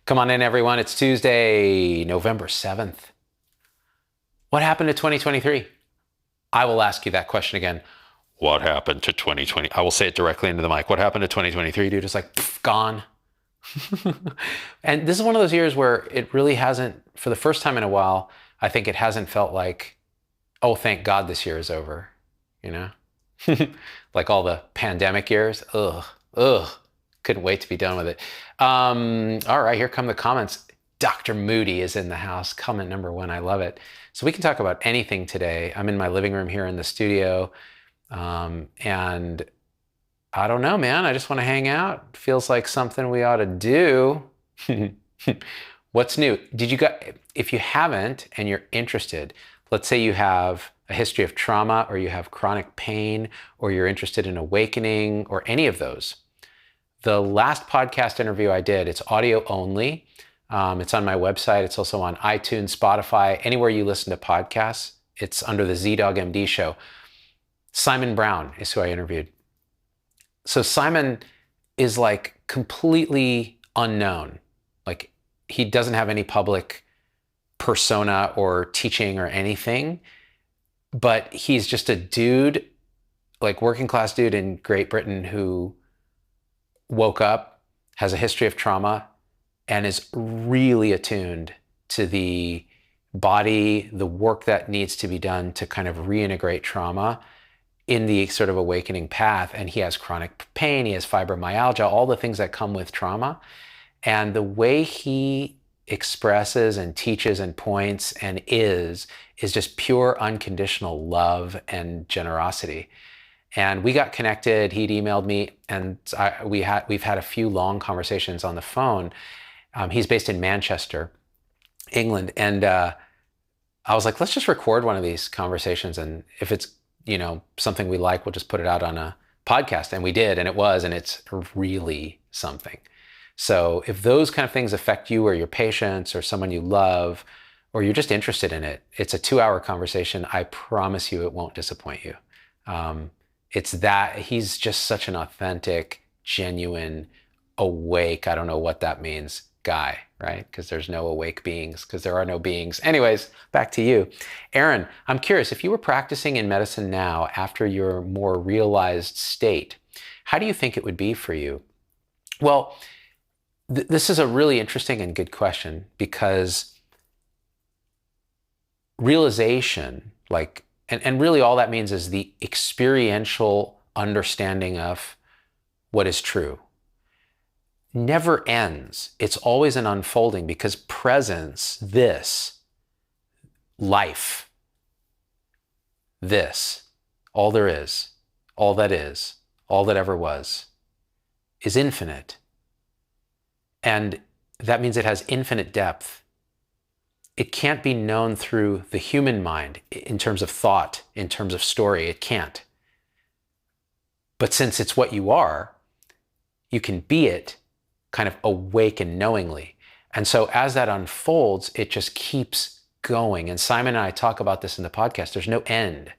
Come on in, everyone. It's Tuesday, November 7th. What happened to 2023? I will ask you that question again. What happened to 2020? I will say it directly into the mic. What happened to 2023, dude? It's like, pff, gone. And this is one of those years where it really hasn't, for the first time in a while, I think it hasn't felt like, oh, thank God this year is over, you know? Like all the pandemic years. Ugh. Couldn't wait to be done with it. All right, here come the comments. Dr. Moody is in the house. Comment number one, I love it. So we can talk about anything today. I'm in my living room here in the studio. And I don't know, man. I just want to hang out. Feels like something we ought to do. What's new? If you haven't and you're interested, let's say you have a history of trauma or you have chronic pain or you're interested in awakening or any of those. The last podcast interview I did, it's audio only. It's on my website. It's also on iTunes, Spotify, anywhere you listen to podcasts. It's under the ZDogg MD show. Simon Brown is who I interviewed. So Simon is like completely unknown. Like he doesn't have any public persona or teaching or anything, but he's just a dude, like working class dude in Great Britain who woke up, has a history of trauma, and is really attuned to the body, the work that needs to be done to kind of reintegrate trauma in the sort of awakening path. And he has chronic pain, he has fibromyalgia, all the things that come with trauma. And the way he expresses and teaches and points and is just pure unconditional love and generosity. And we got connected. He'd emailed me, and we've had a few long conversations on the phone. He's based in Manchester, England, and I was like, let's just record one of these conversations, and if it's something we like, we'll just put it out on a podcast. And we did, and it's really something. So if those kind of things affect you or your patients or someone you love, or you're just interested in it, it's a 2-hour conversation. I promise you, it won't disappoint you. It's that he's just such an authentic, genuine, awake, I don't know what that means, guy, right? Because there's no awake beings, because there are no beings. Anyways, back to you. Aaron, I'm curious, if you were practicing in medicine now after your more realized state, how do you think it would be for you? Well, this is a really interesting and good question, because realization, and really all that means is the experiential understanding of what is true, never ends. It's always an unfolding, because presence, this, life, this, all there is, all that ever was, is infinite. And that means it has infinite depth. It can't be known through the human mind in terms of thought, in terms of story. It can't. But since it's what you are, you can be it kind of awake and knowingly. And so as that unfolds, it just keeps going. And Simon and I talk about this in the podcast. There's no end,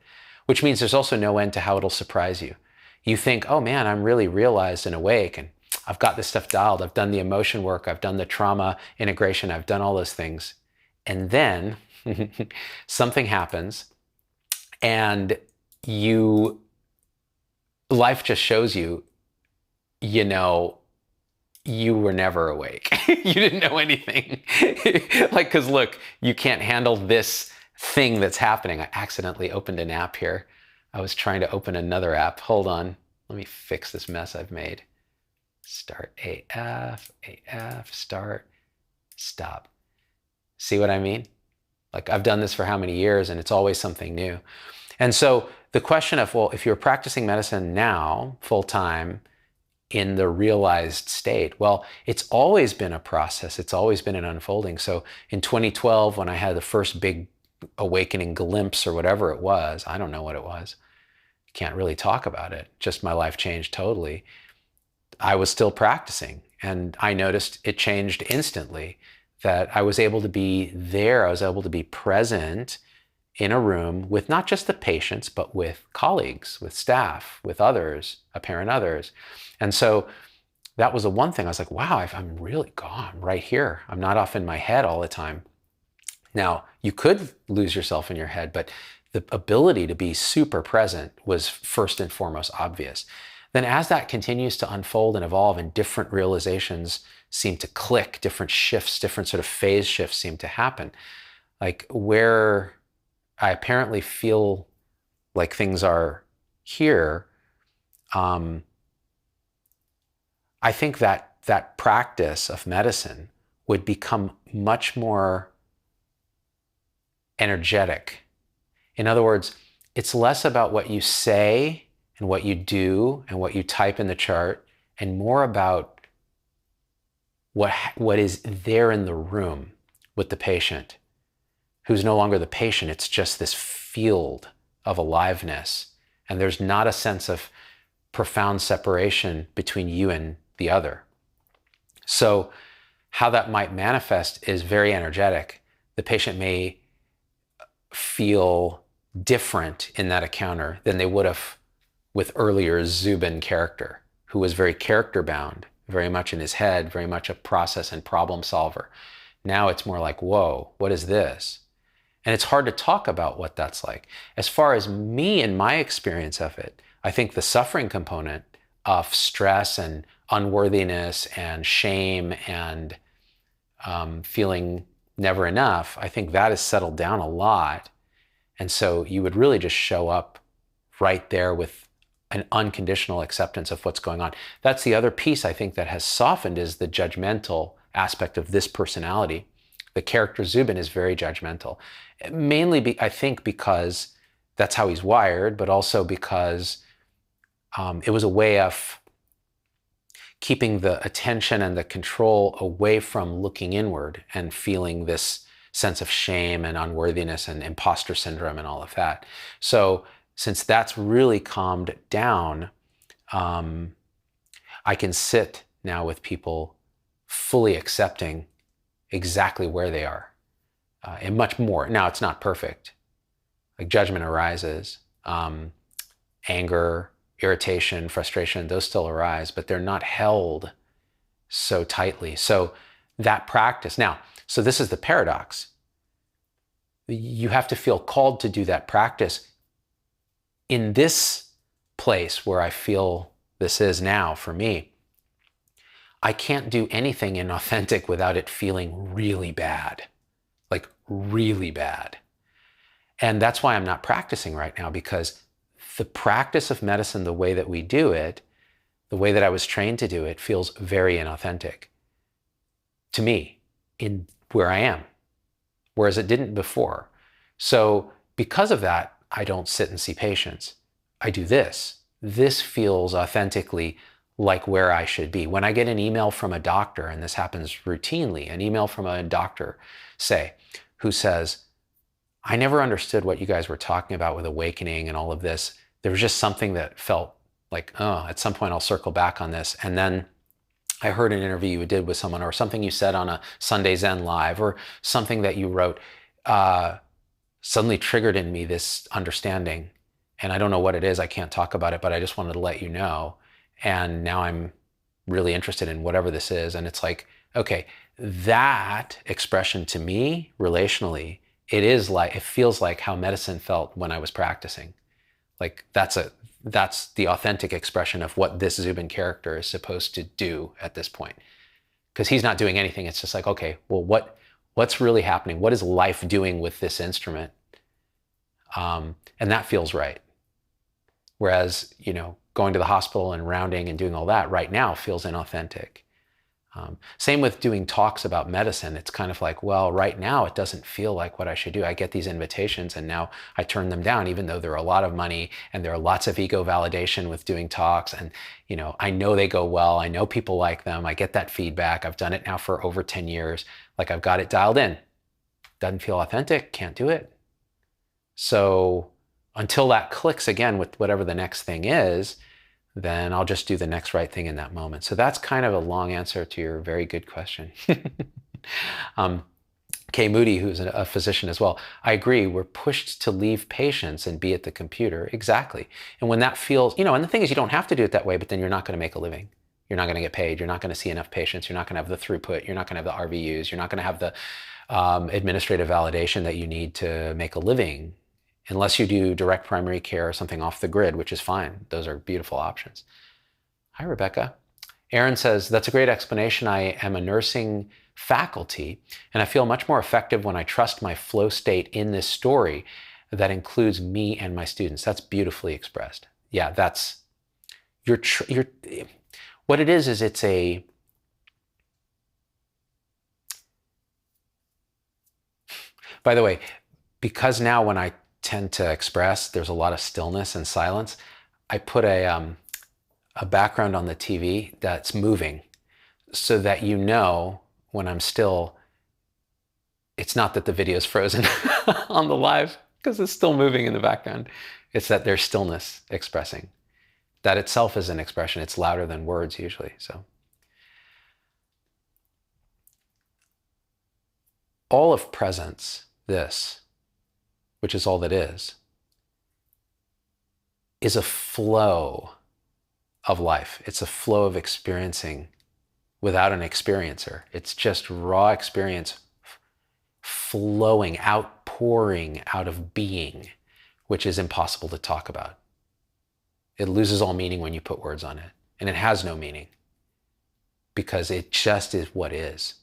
which means there's also no end to how it'll surprise you. You think, oh man, I'm really realized and awake, and I've got this stuff dialed. I've done the emotion work. I've done the trauma integration. I've done all those things. And then something happens, and life just shows you, you were never awake. You didn't know anything. Because look, you can't handle this thing that's happening. I accidentally opened an app here. I was trying to open another app. Hold on. Let me fix this mess I've made. Start AF, start, stop. See what I mean? Like, I've done this for how many years, and it's always something new. And so the question of, well, if you're practicing medicine now full time in the realized state, well, it's always been a process. It's always been an unfolding. So in 2012, when I had the first big awakening glimpse or whatever it was, I don't know what it was. Can't really talk about it. Just my life changed totally. I was still practicing, and I noticed it changed instantly, that I was able to be there. I was able to be present in a room with not just the patients, but with colleagues, with staff, with others, apparent others. And so that was the one thing I was like, wow, I'm really gone right here. I'm not off in my head all the time. Now, you could lose yourself in your head, but the ability to be super present was first and foremost obvious. Then as that continues to unfold and evolve and different realizations seem to click, different shifts, different sort of phase shifts seem to happen, like where I apparently feel like things are here, I think that that practice of medicine would become much more energetic. In other words, it's less about what you say and what you do and what you type in the chart, and more about what is there in the room with the patient, who's no longer the patient. It's just this field of aliveness. And there's not a sense of profound separation between you and the other. So how that might manifest is very energetic. The patient may feel different in that encounter than they would have with earlier Zubin character, who was very character bound, very much in his head, very much a process and problem solver. Now it's more like, whoa, what is this? And it's hard to talk about what that's like. As far as me and my experience of it, I think the suffering component of stress and unworthiness and shame and feeling never enough, I think that has settled down a lot. And so you would really just show up right there with an unconditional acceptance of what's going on. That's the other piece I think that has softened, is the judgmental aspect of this personality. The character Zubin is very judgmental. Mainly, I think, because that's how he's wired, but also because it was a way of keeping the attention and the control away from looking inward and feeling this sense of shame and unworthiness and imposter syndrome and all of that. So since that's really calmed down, I can sit now with people fully accepting exactly where they are, and much more. Now, it's not perfect. Like, judgment arises, anger, irritation, frustration, those still arise, but they're not held so tightly. So that practice, now, so this is the paradox. You have to feel called to do that practice in this place where I feel this is now for me. I can't do anything inauthentic without it feeling really bad, like really bad. And that's why I'm not practicing right now, because the practice of medicine, the way that we do it, the way that I was trained to do it, feels very inauthentic to me in where I am, whereas it didn't before. So because of that, I don't sit and see patients. I do this. This feels authentically like where I should be. When I get an email from a doctor, and this happens routinely, an email from a doctor, say, who says, I never understood what you guys were talking about with awakening and all of this. There was just something that felt like, oh, at some point I'll circle back on this. And then I heard an interview you did with someone, or something you said on a Sunday Zen Live, or something that you wrote, suddenly triggered in me this understanding. And I don't know what it is. I can't talk about it, but I just wanted to let you know. And now I'm really interested in whatever this is. And it's like, okay, that expression to me, relationally, it feels like how medicine felt when I was practicing. Like that's the authentic expression of what this Zubin character is supposed to do at this point. Because he's not doing anything. It's just like, okay, well, what's really happening? What is life doing with this instrument? And that feels right. Whereas, going to the hospital and rounding and doing all that right now feels inauthentic. Same with doing talks about medicine. It's kind of like, well, right now it doesn't feel like what I should do. I get these invitations and now I turn them down, even though there are a lot of money and there are lots of ego validation with doing talks. And, I know they go well. I know people like them. I get that feedback. I've done it now for over 10 years. Like, I've got it dialed in. Doesn't feel authentic. Can't do it. So until that clicks again with whatever the next thing is, then I'll just do the next right thing in that moment. So that's kind of a long answer to your very good question. Kay Moody, who's a physician as well, I agree, we're pushed to leave patients and be at the computer. Exactly. And when that feels, and the thing is, you don't have to do it that way, but then you're not going to make a living. You're not going to get paid. You're not going to see enough patients. You're not going to have the throughput. You're not going to have the RVUs. You're not going to have the administrative validation that you need to make a living, unless you do direct primary care or something off the grid, which is fine. Those are beautiful options. Hi, Rebecca. Aaron says, that's a great explanation. I am a nursing faculty, and I feel much more effective when I trust my flow state in this story that includes me and my students. That's beautifully expressed. Yeah, that's, what it is it's a, by the way, because now when I tend to express, there's a lot of stillness and silence, I put a background on the TV that's moving so that you know when I'm still, it's not that the video is frozen on the live because it's still moving in the background. It's that there's stillness expressing. That itself is an expression. It's louder than words usually. So all of presence, this, which is all that is a flow of life. It's a flow of experiencing without an experiencer. It's just raw experience flowing, outpouring out of being, which is impossible to talk about. It loses all meaning when you put words on it. And it has no meaning because it just is what is.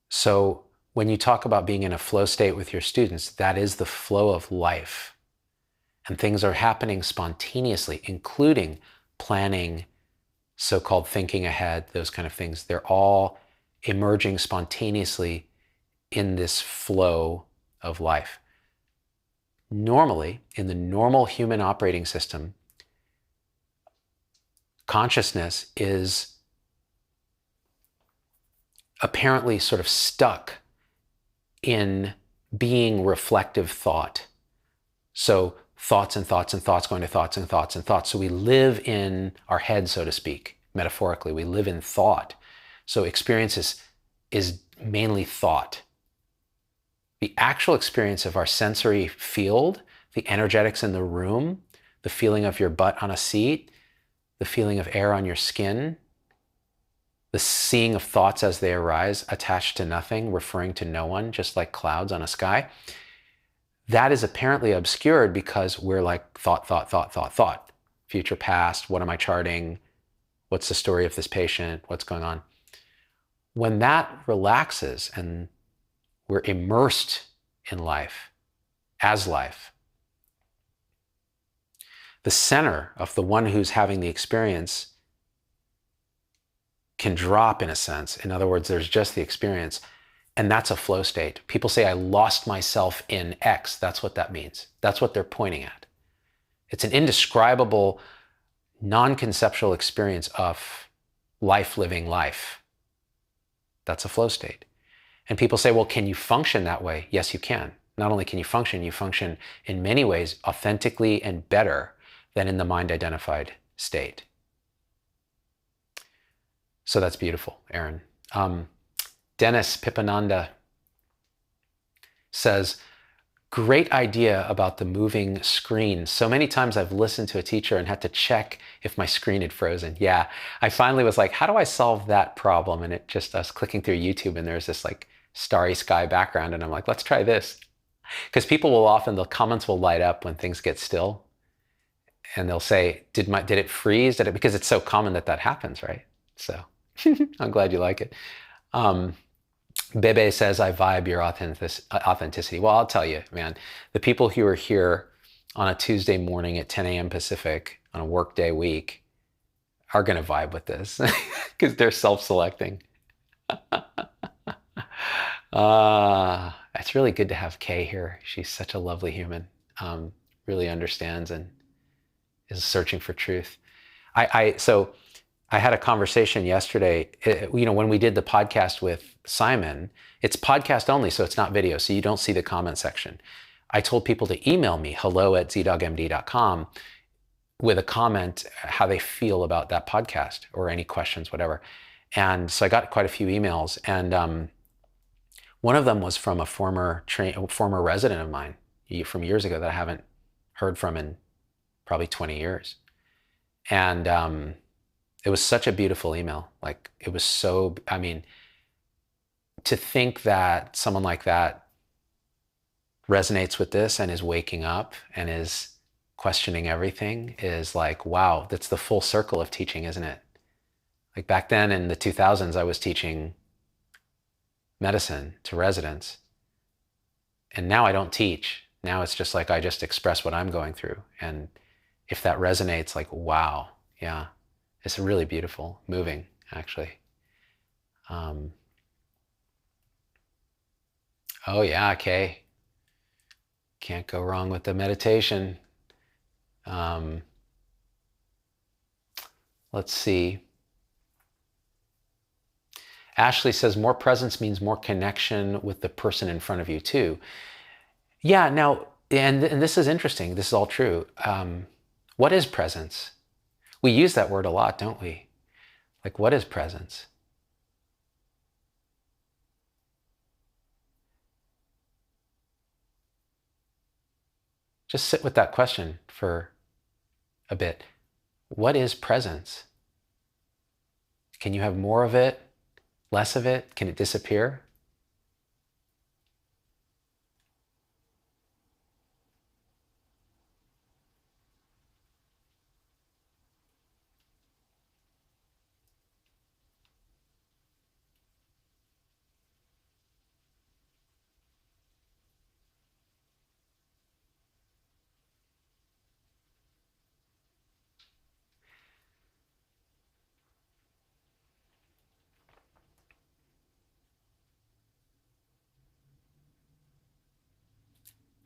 So when you talk about being in a flow state with your students, that is the flow of life. And things are happening spontaneously, including planning, so-called thinking ahead, those kind of things. They're all emerging spontaneously in this flow of life. Normally, in the normal human operating system, consciousness is apparently sort of stuck in being reflective thought. So thoughts and thoughts and thoughts going to thoughts and thoughts and thoughts. So we live in our head, so to speak, metaphorically. We live in thought. So experience is mainly thought. The actual experience of our sensory field, the energetics in the room, the feeling of your butt on a seat, the feeling of air on your skin, the seeing of thoughts as they arise, attached to nothing, referring to no one, just like clouds on a sky, that is apparently obscured because we're like thought, thought, thought, thought, thought. Future, past, what am I charting? What's the story of this patient? What's going on? When that relaxes and we're immersed in life, as life, the center of the one who's having the experience can drop in a sense. In other words, there's just the experience. And that's a flow state. People say, I lost myself in X. That's what that means. That's what they're pointing at. It's an indescribable, non-conceptual experience of life living life. That's a flow state. And people say, well, can you function that way? Yes, you can. Not only can you function in many ways authentically and better than in the mind-identified state. So that's beautiful, Aaron. Dennis Pipananda says, great idea about the moving screen. So many times I've listened to a teacher and had to check if my screen had frozen. Yeah, I finally was like, how do I solve that problem? And it just, I was clicking through YouTube and there's this like starry sky background and I'm like, let's try this. Because people will often, the comments will light up when things get still. And they'll say, did it freeze? Because it's so common that happens, right? So I'm glad you like it. Bebe says, I vibe your authenticity. Well, I'll tell you, man, the people who are here on a Tuesday morning at 10 a.m. Pacific on a workday week are going to vibe with this because they're self-selecting. It's really good to have Kay here. She's such a lovely human, really understands and is searching for truth. So I had a conversation yesterday, when we did the podcast with Simon, it's podcast only, so it's not video, so you don't see the comment section. I told people to email me, hello@zdogmd.com, with a comment, how they feel about that podcast or any questions, whatever. And so I got quite a few emails, and one of them was from a former resident of mine from years ago that I haven't heard from in probably 20 years. And it was such a beautiful email. Like, it was so, I mean, to think that someone like that resonates with this and is waking up and is questioning everything is like, wow, that's the full circle of teaching, isn't it? Like, back then in the 2000s, I was teaching medicine to residents. And now I don't teach. Now it's just like I just express what I'm going through. And if that resonates, like, wow, yeah, it's really beautiful, moving, actually. Oh yeah, Kay. Can't go wrong with the meditation. Um, let's see. Ashley says more presence means more connection with the person in front of you too. Yeah, now, and this is interesting. This is all true. What is presence? We use that word a lot, don't we? Like, what is presence? Just sit with that question for a bit. What is presence? Can you have more of it? Less of it? Can it disappear?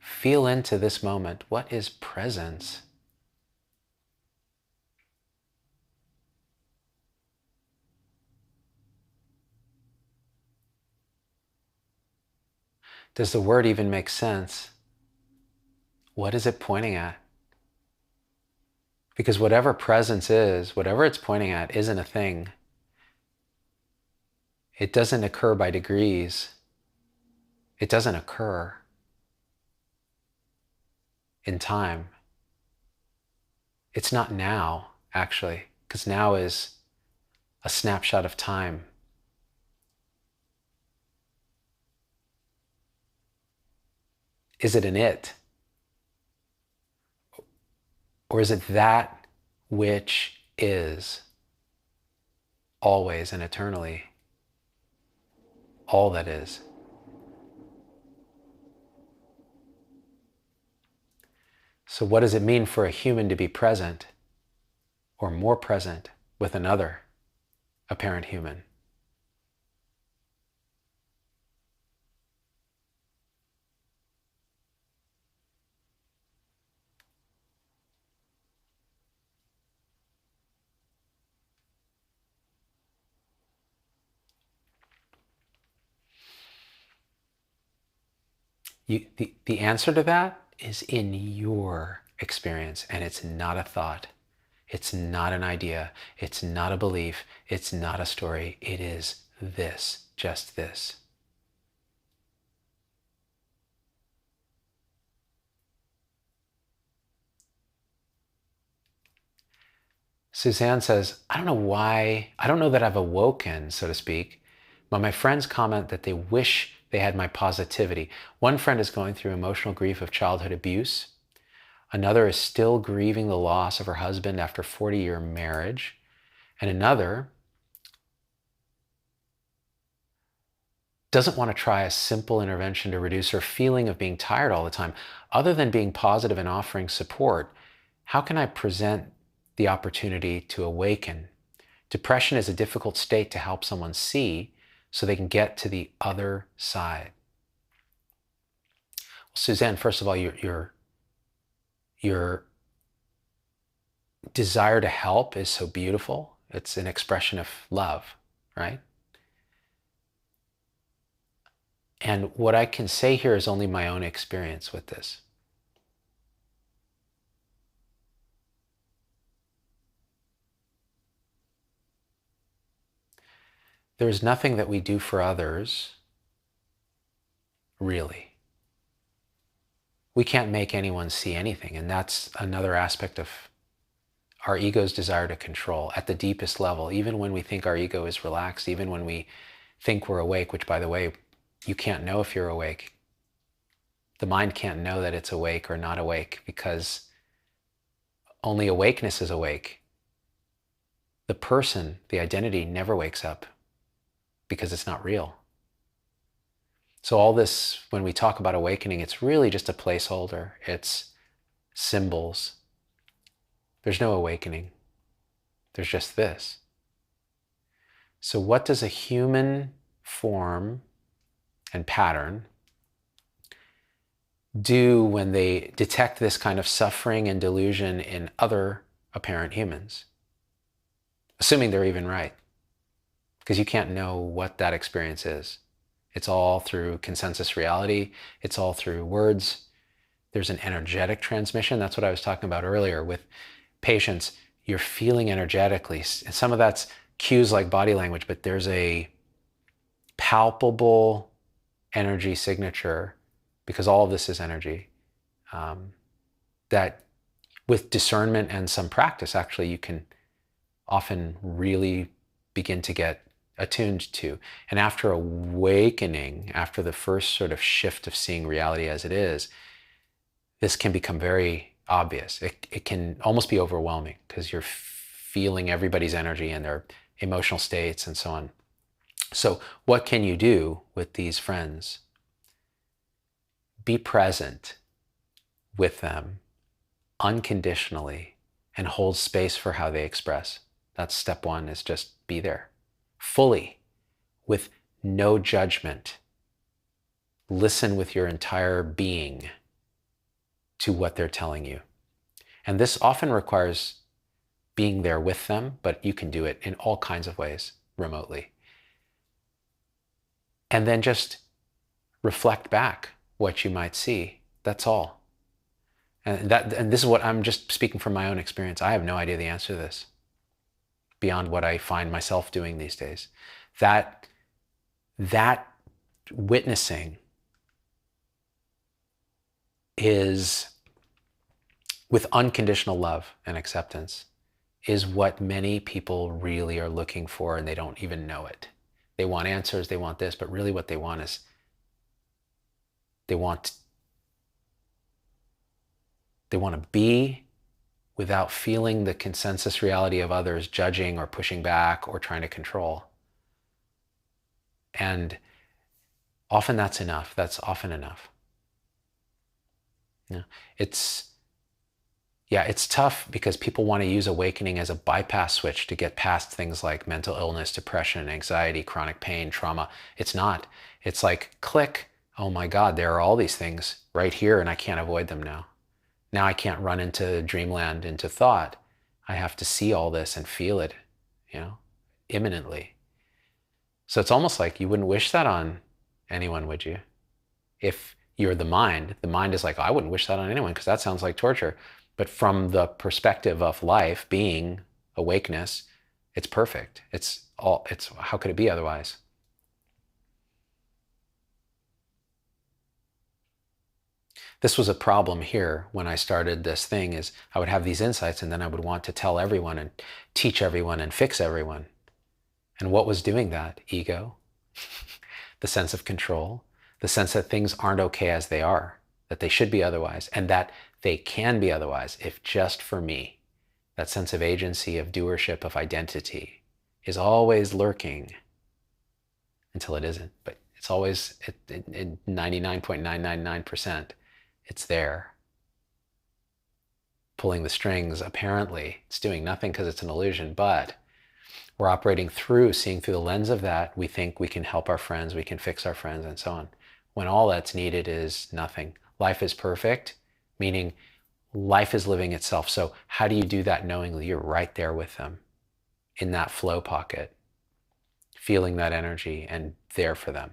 Feel into this moment. What is presence? Does the word even make sense? What is it pointing at? Because whatever presence is, whatever it's pointing at, isn't a thing. It doesn't occur by degrees. It doesn't occur in time. It's not now, actually, because now is a snapshot of time. Is it an it? Or is it that which is always and eternally all that is? So what does it mean for a human to be present or more present with another apparent human? The answer to that is in your experience, and it's not a thought. It's not an idea. It's not a belief. It's not a story. It is this, just this. Suzanne says, I don't know why, I don't know that I've awoken, so to speak, but my friends comment that they wish they had my positivity. One friend is going through emotional grief of childhood abuse. Another is still grieving the loss of her husband after a 40-year marriage. And another doesn't want to try a simple intervention to reduce her feeling of being tired all the time. Other than being positive and offering support, how can I present the opportunity to awaken? Depression is a difficult state to help someone see so they can get to the other side. Well, Suzanne, first of all, your desire to help is so beautiful. It's an expression of love, right? And what I can say here is only my own experience with this. There is nothing that we do for others, really. we can't make anyone see anything. And that's another aspect of our ego's desire to control at the deepest level. Even when we think our ego is relaxed, even when we think we're awake, which, by the way, you can't know if you're awake. The mind can't know that it's awake or not awake, because only awakeness is awake. The person, the identity, never wakes up because it's not real. So all this, when we talk about awakening, it's really just a placeholder. It's symbols. There's no awakening. There's just this. So what does a human form and pattern do when they detect this kind of suffering and delusion in other apparent humans? Assuming they're even right, because you can't know what that experience is. It's all through consensus reality. It's all through words. There's an energetic transmission. That's what I was talking about earlier with patients. You're feeling energetically. And some of that's cues like body language, but there's a palpable energy signature, because all of this is energy, that with discernment and some practice, actually, you can often really begin to get attuned to. And after awakening, after the first sort of shift of seeing reality as it is, this can become very obvious. It can almost be overwhelming, because you're feeling everybody's energy and their emotional states and so on. So what can you do with these friends? Be present with them unconditionally and hold space for how they express. That's step one, is just be there fully with no judgment. Listen with your entire being to what they're telling you. And this often requires being there with them, but you can do it in all kinds of ways remotely. And then just reflect back what you might see. That's all. And this is what I'm just speaking from my own experience. I have no idea the answer to this beyond what I find myself doing these days. That witnessing is, with unconditional love and acceptance, is what many people really are looking for, and they don't even know it. They want answers, they want this, but really what they want is, they want to be without feeling the consensus reality of others judging or pushing back or trying to control. And often that's enough. That's often enough. Yeah. It's tough because people want to use awakening as a bypass switch to get past things like mental illness, depression, anxiety, chronic pain, trauma. It's not. It's like, click, oh my God, there are all these things right here and I can't avoid them now. Now I can't run into dreamland, into thought. I have to see all this and feel it, imminently. So it's almost like you wouldn't wish that on anyone, would you? If you're the mind is like, oh, I wouldn't wish that on anyone because that sounds like torture. But from the perspective of life, being, awakeness, it's perfect. How could it be otherwise? This was a problem here when I started this thing, is I would have these insights and then I would want to tell everyone and teach everyone and fix everyone. And what was doing that? Ego, the sense of control, the sense that things aren't okay as they are, that they should be otherwise, and that they can be otherwise if just for me. That sense of agency, of doership, of identity is always lurking until it isn't. But it's always, at 99.999%, it's there. Pulling the strings, apparently. It's doing nothing because it's an illusion, but we're operating through, seeing through the lens of that. We think we can help our friends, we can fix our friends, and so on. When all that's needed is nothing. Life is perfect, meaning life is living itself. So how do you do that knowingly? You're right there with them, in that flow pocket, feeling that energy and there for them,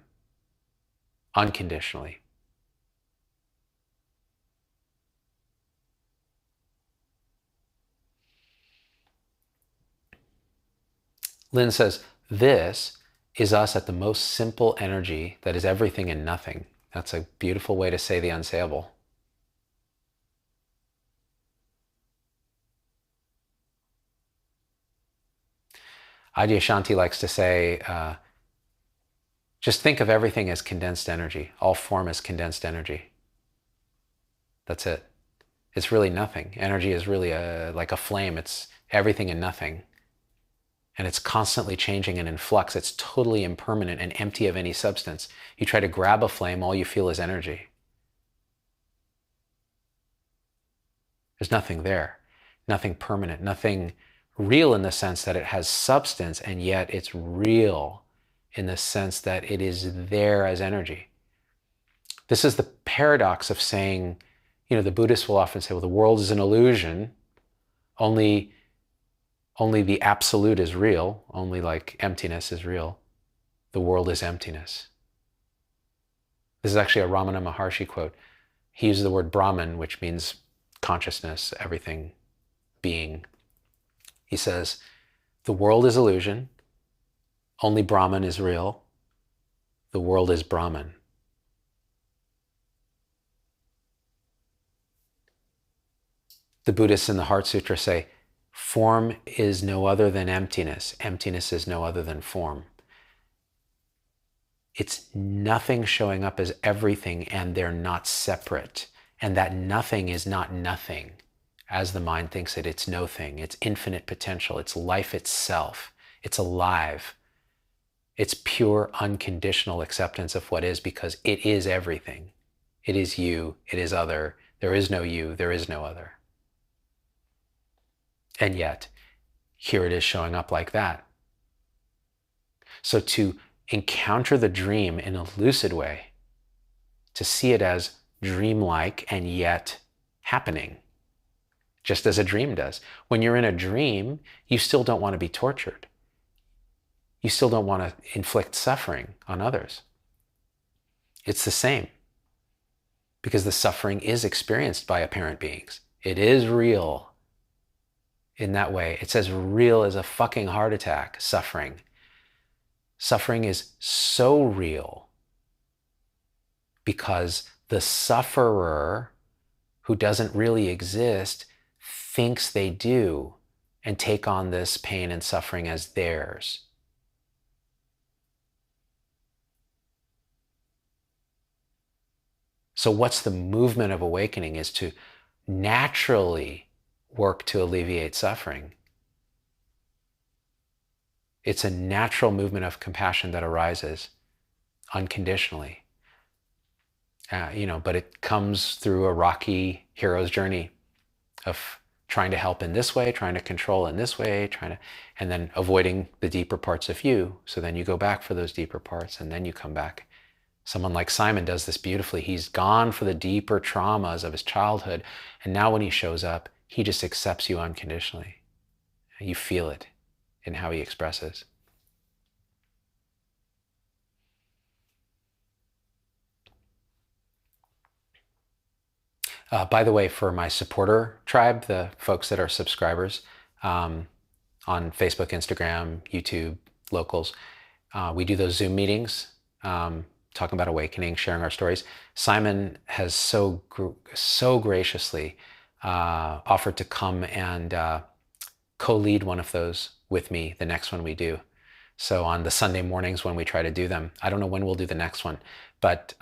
unconditionally. Lynn says, this is us at the most simple energy that is everything and nothing. That's a beautiful way to say the unsayable. Adyashanti likes to say, just think of everything as condensed energy. All form is condensed energy. That's it. It's really nothing. Energy is really like a flame. It's everything and nothing. And it's constantly changing and in flux. It's totally impermanent and empty of any substance. You try to grab a flame, all you feel is energy. There's nothing there, nothing permanent, nothing real in the sense that it has substance, and yet it's real in the sense that it is there as energy. This is the paradox of saying, the Buddhists will often say, well, the world is an illusion, only the absolute is real, only like emptiness is real. The world is emptiness. This is actually a Ramana Maharshi quote. He uses the word Brahman, which means consciousness, everything, being. He says, the world is illusion, only Brahman is real, the world is Brahman. The Buddhists in the Heart Sutra say, form is no other than emptiness. Emptiness is no other than form. It's nothing showing up as everything, and they're not separate. And that nothing is not nothing, as the mind thinks it. It's no thing. It's infinite potential. It's life itself. It's alive. It's pure, unconditional acceptance of what is, because it is everything. It is you. It is other. There is no you. There is no other. And yet, here it is showing up like that. So to encounter the dream in a lucid way, to see it as dreamlike and yet happening, just as a dream does. When you're in a dream, you still don't want to be tortured. You still don't want to inflict suffering on others. It's the same, because the suffering is experienced by apparent beings. It is real in that way. It's as real as a fucking heart attack, suffering. Suffering is so real because the sufferer, who doesn't really exist, thinks they do and take on this pain and suffering as theirs. So what's the movement of awakening is to naturally work to alleviate suffering. It's a natural movement of compassion that arises unconditionally. But it comes through a rocky hero's journey of trying to help in this way, trying to control in this way, and then avoiding the deeper parts of you. So then you go back for those deeper parts, and then you come back. Someone like Simon does this beautifully. He's gone for the deeper traumas of his childhood, and now when he shows up, he just accepts you unconditionally. You feel it in how he expresses. By the way, for my supporter tribe, the folks that are subscribers on Facebook, Instagram, YouTube, locals, we do those Zoom meetings, talking about awakening, sharing our stories. Simon has so graciously offered to come and co-lead one of those with me, the next one we do. So on the Sunday mornings when we try to do them, I don't know when we'll do the next one, but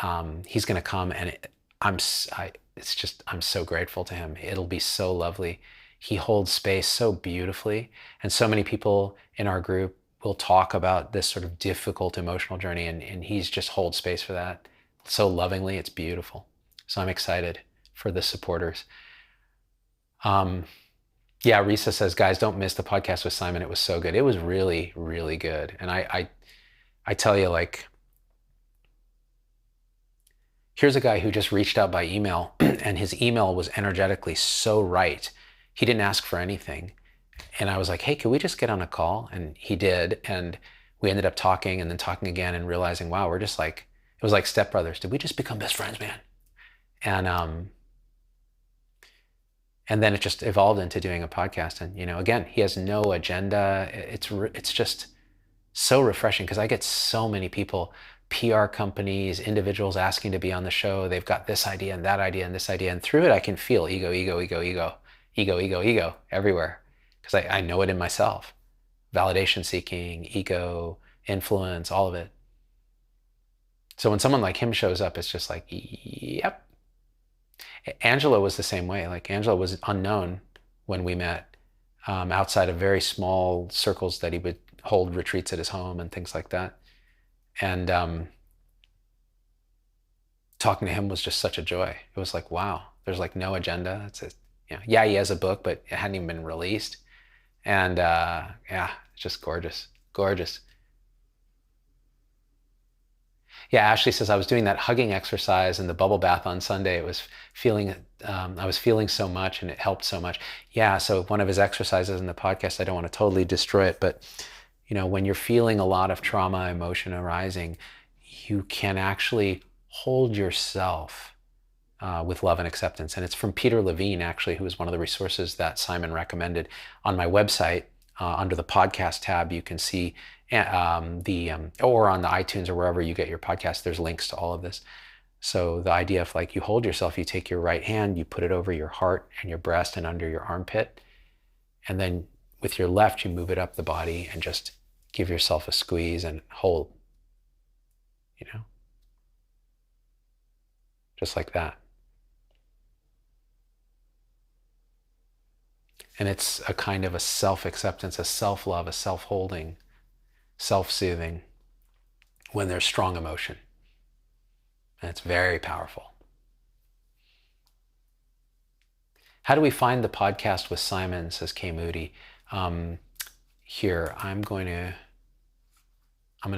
he's going to come, and I'm so grateful to him. It'll be so lovely. He holds space so beautifully, and so many people in our group will talk about this sort of difficult emotional journey, and he's just holds space for that so lovingly. It's beautiful. So I'm excited for the supporters. Yeah, Risa says, guys, don't miss the podcast with Simon. It was so good. It was really, really good. And I tell you, like, here's a guy who just reached out by email, and his email was energetically so right. He didn't ask for anything. And I was like, hey, could we just get on a call? And he did. And we ended up talking and then talking again and realizing, wow, we're just like, it was like stepbrothers. Did we just become best friends, man? And then it just evolved into doing a podcast. And, again, he has no agenda. It's just so refreshing, because I get so many people, PR companies, individuals asking to be on the show. They've got this idea and that idea and this idea. And through it, I can feel ego everywhere, because I know it in myself. validation seeking, ego, influence, all of it. So when someone like him shows up, it's just like, yep. Angela was the same way. Like Angela was unknown when we met, outside of very small circles that he would hold retreats at his home and things like that. And talking to him was just such a joy. It was like, wow, there's like no agenda. It's a, yeah, he has a book, but it hadn't even been released. And yeah, it's just gorgeous, gorgeous. Yeah, Ashley says I was doing that hugging exercise in the bubble bath on Sunday. It was feeling, I was feeling so much, and it helped so much. Yeah, so one of his exercises in the podcast, I don't want to totally destroy it, but when you're feeling a lot of trauma, emotion arising, you can actually hold yourself with love and acceptance. And it's from Peter Levine, actually, who is one of the resources that Simon recommended. On my website, under the podcast tab, you can see or on the iTunes or wherever you get your podcast, there's links to all of this. So the idea of like you hold yourself, you take your right hand, you put it over your heart and your breast and under your armpit. And then with your left, you move it up the body and just give yourself a squeeze and hold, just like that. And it's a kind of a self-acceptance, a self-love, a self-holding, self-soothing when there's strong emotion. And it's very powerful. How do we find the podcast with Simon, says Kay Moody. Here, I'm going to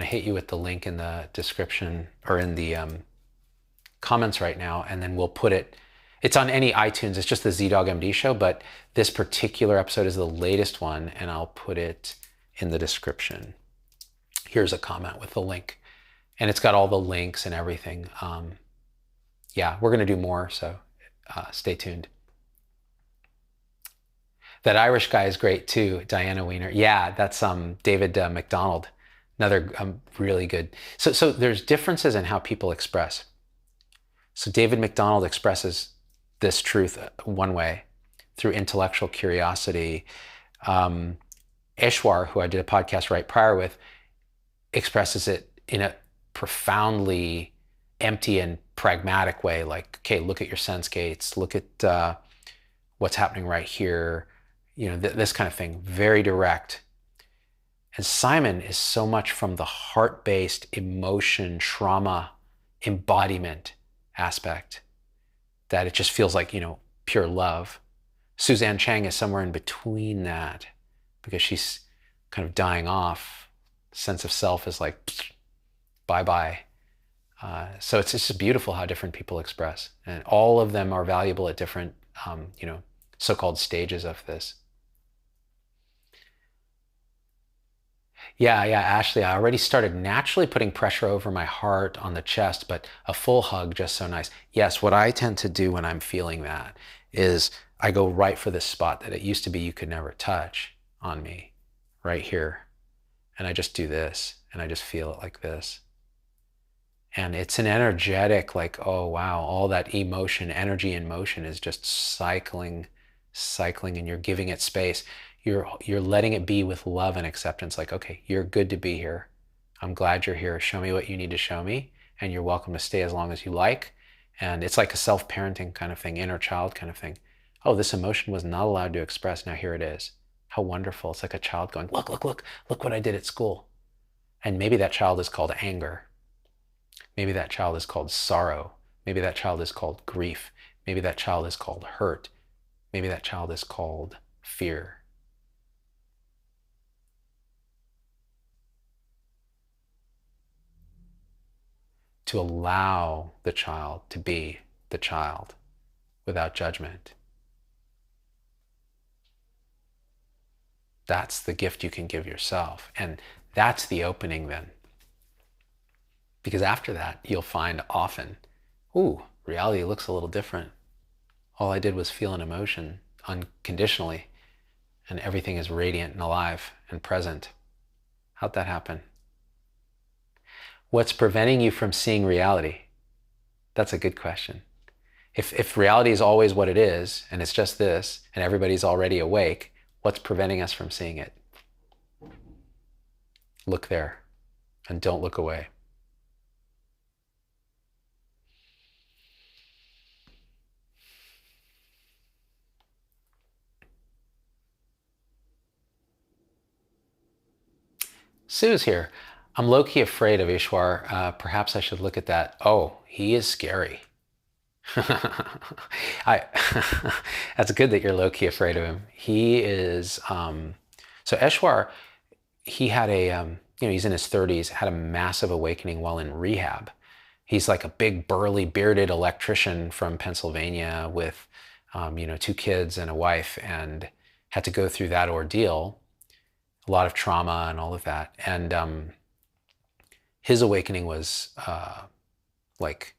hit you with the link in the description or in the comments right now, and then we'll put it. It's on any iTunes. It's just the ZDoggMD show, but this particular episode is the latest one, and I'll put it in the description. Here's a comment with the link, and it's got all the links and everything. Yeah, we're going to do more, so stay tuned. That Irish guy is great too, Diana Wiener. Yeah, that's David McDonald, another really good. So there's differences in how people express. So David McDonald expresses this truth one way, through intellectual curiosity. Eshwar, who I did a podcast right prior with, expresses it in a profoundly empty and pragmatic way, like, okay, look at your sense gates, look at what's happening right here, this kind of thing, very direct. And Simon is so much from the heart-based emotion, trauma, embodiment aspect that it just feels like, pure love. Suzanne Chang is somewhere in between that, because she's kind of dying off. Sense of self is like, bye-bye. So it's just beautiful how different people express. And all of them are valuable at different, so-called stages of this. Yeah, Ashley, I already started naturally putting pressure over my heart on the chest, but a full hug, just so nice. Yes, what I tend to do when I'm feeling that is I go right for this spot that it used to be you could never touch on me, right here. And I just do this, and I just feel it like this. And it's an energetic, like, oh, wow, all that emotion, energy in motion is just cycling, and you're giving it space. You're letting it be with love and acceptance, like, okay, you're good to be here. I'm glad you're here. Show me what you need to show me, and you're welcome to stay as long as you like. And it's like a self-parenting kind of thing, inner child kind of thing. Oh, this emotion was not allowed to express. Now here it is. How wonderful. It's like a child going, look what I did at school. And maybe that child is called anger. Maybe that child is called sorrow. Maybe that child is called grief. Maybe that child is called hurt. Maybe that child is called fear. To allow the child to be the child without judgment. That's the gift you can give yourself. And that's the opening then. Because after that, you'll find often, ooh, reality looks a little different. All I did was feel an emotion unconditionally, and everything is radiant and alive and present. How'd that happen? What's preventing you from seeing reality? That's a good question. If reality is always what it is, and it's just this, and everybody's already awake, what's preventing us from seeing it? Look there and don't look away. Sue's here. I'm low-key afraid of Ishwar. Perhaps I should look at that. Oh, he is scary. I That's good that you're low-key afraid of him. He is so Eshwar, he had a he's in his 30s, had a massive awakening while in rehab. He's like a big burly bearded electrician from Pennsylvania with 2 kids and a wife, and had to go through that ordeal, a lot of trauma and all of that. And his awakening was like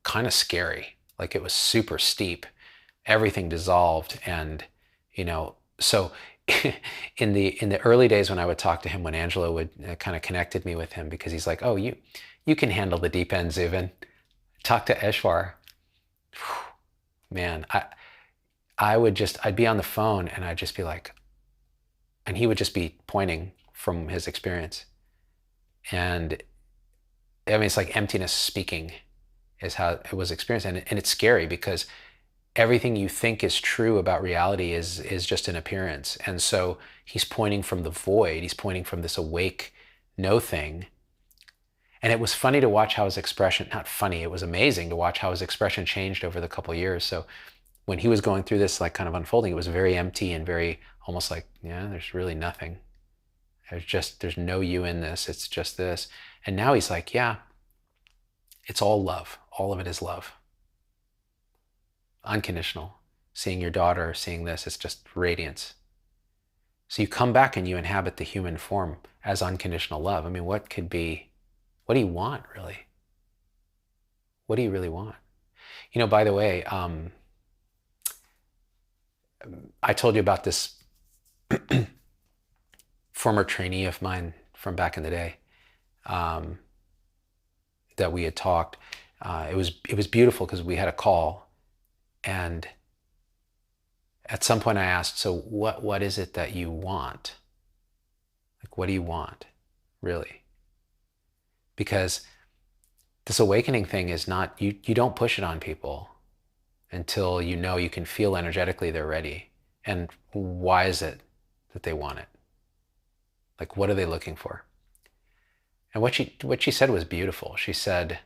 kind of scary. Like it was super steep. Everything dissolved, and so in the early days when I would talk to him, when Angelo would kind of connected me with him, because he's like, oh, you can handle the deep end, Zubin. Talk to Eshwar. Man, I'd be on the phone and I'd just be like, and he would just be pointing from his experience. And I mean, it's like emptiness speaking is how it was experienced. And it's scary because everything you think is true about reality is just an appearance. And so he's pointing from the void. He's pointing from this awake no thing. And it was funny to watch how his expression, not funny, it was amazing to watch how his expression changed over the couple of years. So when he was going through this like kind of unfolding, it was very empty and very almost like, yeah, there's really nothing. There's no you in this. It's just this. And now he's like, yeah, it's all love. All of it is love. Unconditional. Seeing your daughter, seeing this, it's just radiance. So you come back and you inhabit the human form as unconditional love. I mean, what do you want, really? What do you really want? By the way, I told you about this former trainee of mine from back in the day, that we had talked. It was beautiful because we had a call, and at some point I asked, so what is it that you want? Like, what do you want, really? Because this awakening thing is not, you don't push it on people until you can feel energetically they're ready. And why is it that they want it? Like, what are they looking for? And what she said was beautiful. She said,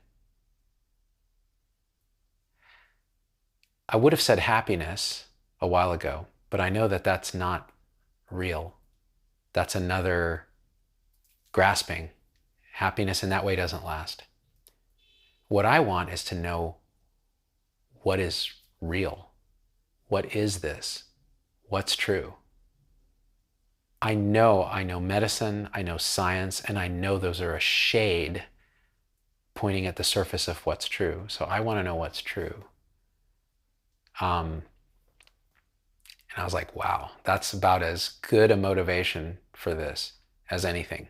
I would have said happiness a while ago, but I know that that's not real. That's another grasping. Happiness in that way doesn't last. What I want is to know what is real. What is this? What's true? I know medicine, I know science, and I know those are a shade pointing at the surface of what's true. So I want to know what's true. And I was like, wow, that's about as good a motivation for this as anything.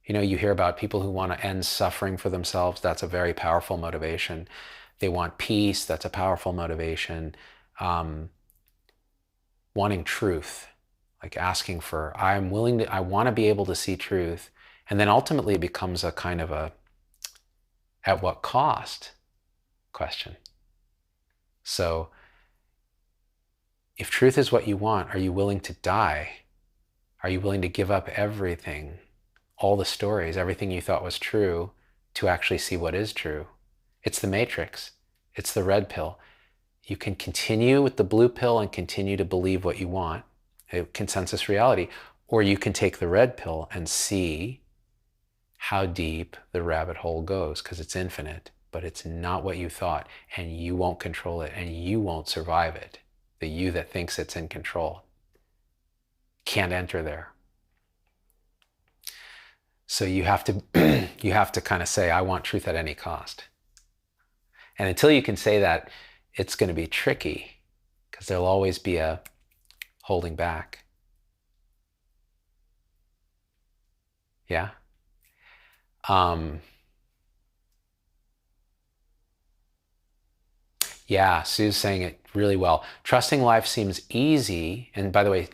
You hear about people who want to end suffering for themselves. That's a very powerful motivation. They want peace. That's a powerful motivation. Wanting truth, like asking for, I want to be able to see truth. And then ultimately it becomes a kind of a, at what cost question. So if truth is what you want, are you willing to die? Are you willing to give up everything, all the stories, everything you thought was true, to actually see what is true? It's the matrix. It's the red pill. You can continue with the blue pill and continue to believe what you want, a consensus reality, or you can take the red pill and see how deep the rabbit hole goes, because it's infinite, but it's not what you thought, and you won't control it, and you won't survive it. The you that thinks it's in control can't enter there. So you have to kind of say, I want truth at any cost. And until you can say that, it's going to be tricky, because there'll always be a holding back. Yeah. Yeah, Sue's saying it really well. Trusting life seems easy. And by the way,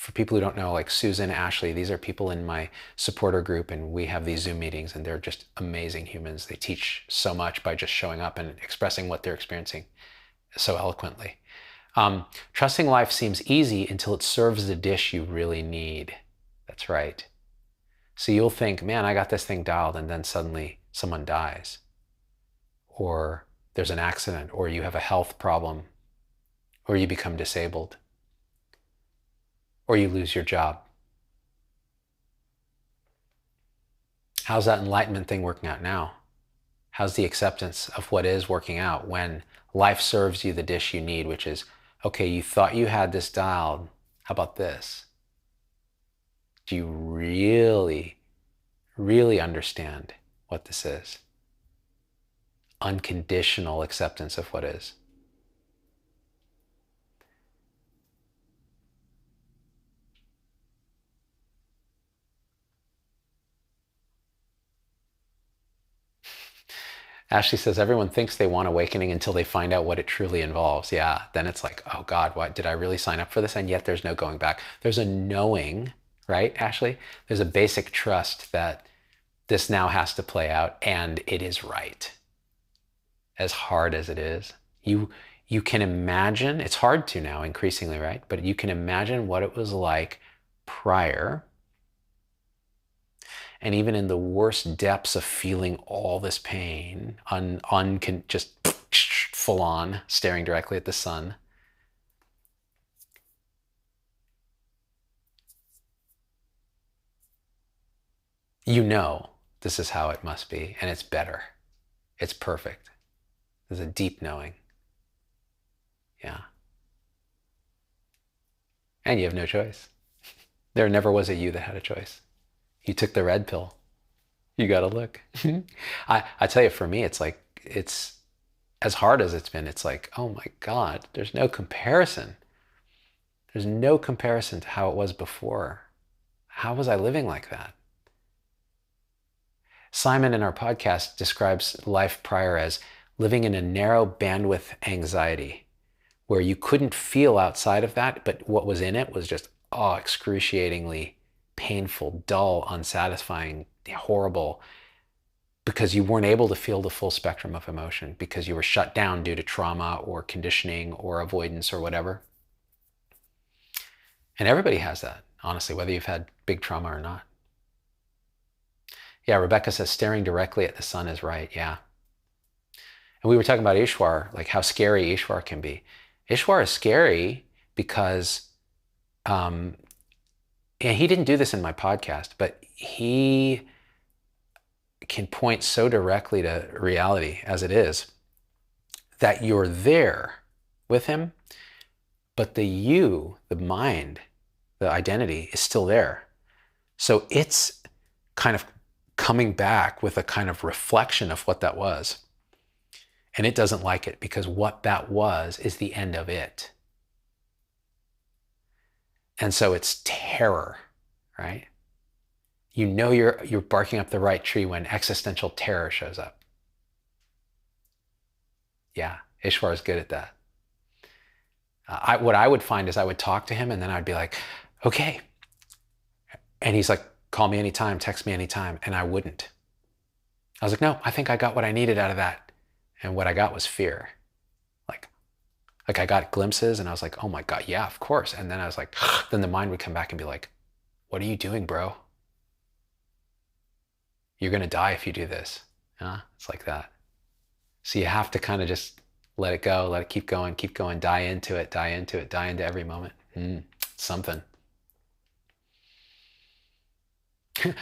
for people who don't know, like Susan, Ashley, these are people in my supporter group, and we have these Zoom meetings, and they're just amazing humans. They teach so much by just showing up and expressing what they're experiencing so eloquently. Trusting life seems easy until it serves the dish you really need. That's right. So you'll think, man, I got this thing dialed, and then suddenly someone dies, or there's an accident, or you have a health problem, or you become disabled, or you lose your job. How's that enlightenment thing working out now? How's the acceptance of what is working out when life serves you the dish you need, which is, okay, you thought you had this dialed. How about this? Do you really, really understand what this is? Unconditional acceptance of what is. Ashley says, everyone thinks they want awakening until they find out what it truly involves. Yeah, then it's like, oh God, what, did I really sign up for this? And yet there's no going back. There's a knowing, right, Ashley? There's a basic trust that this now has to play out, and it is right. As hard as it is, you can imagine, it's hard to now increasingly, right? But you can imagine what it was like prior. And even in the worst depths of feeling all this pain, just full on, staring directly at the sun, you know this is how it must be, and it's better. It's perfect. There's a deep knowing. Yeah. And you have no choice. There never was a you that had a choice. You took the red pill. You got to look. I tell you, for me, it's like, it's as hard as it's been. It's like, oh my God, there's no comparison. There's no comparison to how it was before. How was I living like that? Simon in our podcast describes life prior as living in a narrow bandwidth anxiety, where you couldn't feel outside of that, but what was in it was just, excruciatingly painful, dull, unsatisfying, horrible, because you weren't able to feel the full spectrum of emotion because you were shut down due to trauma or conditioning or avoidance or whatever. And everybody has that, honestly, whether you've had big trauma or not. Yeah, Rebecca says staring directly at the sun is right. Yeah. And we were talking about Ishwar, like how scary Ishwar can be. Ishwar is scary because, and he didn't do this in my podcast, but he can point so directly to reality as it is that you're there with him, but the you, the mind, the identity is still there. So it's kind of coming back with a kind of reflection of what that was. And it doesn't like it because what that was is the end of it. And so it's terror, right? You know you're barking up the right tree when existential terror shows up. Yeah, Ishwar is good at that. What I would find is I would talk to him and then I'd be like, okay. And he's like, call me anytime, text me anytime. And I wouldn't. I was like, no, I think I got what I needed out of that. And what I got was fear. Like I got glimpses and I was like, oh my God, yeah, of course. And then I was like, then the mind would come back and be like, what are you doing, bro? You're going to die if you do this. It's like that. So you have to kind of just let it go, let it keep going, die into it, die into every moment. Something. Well,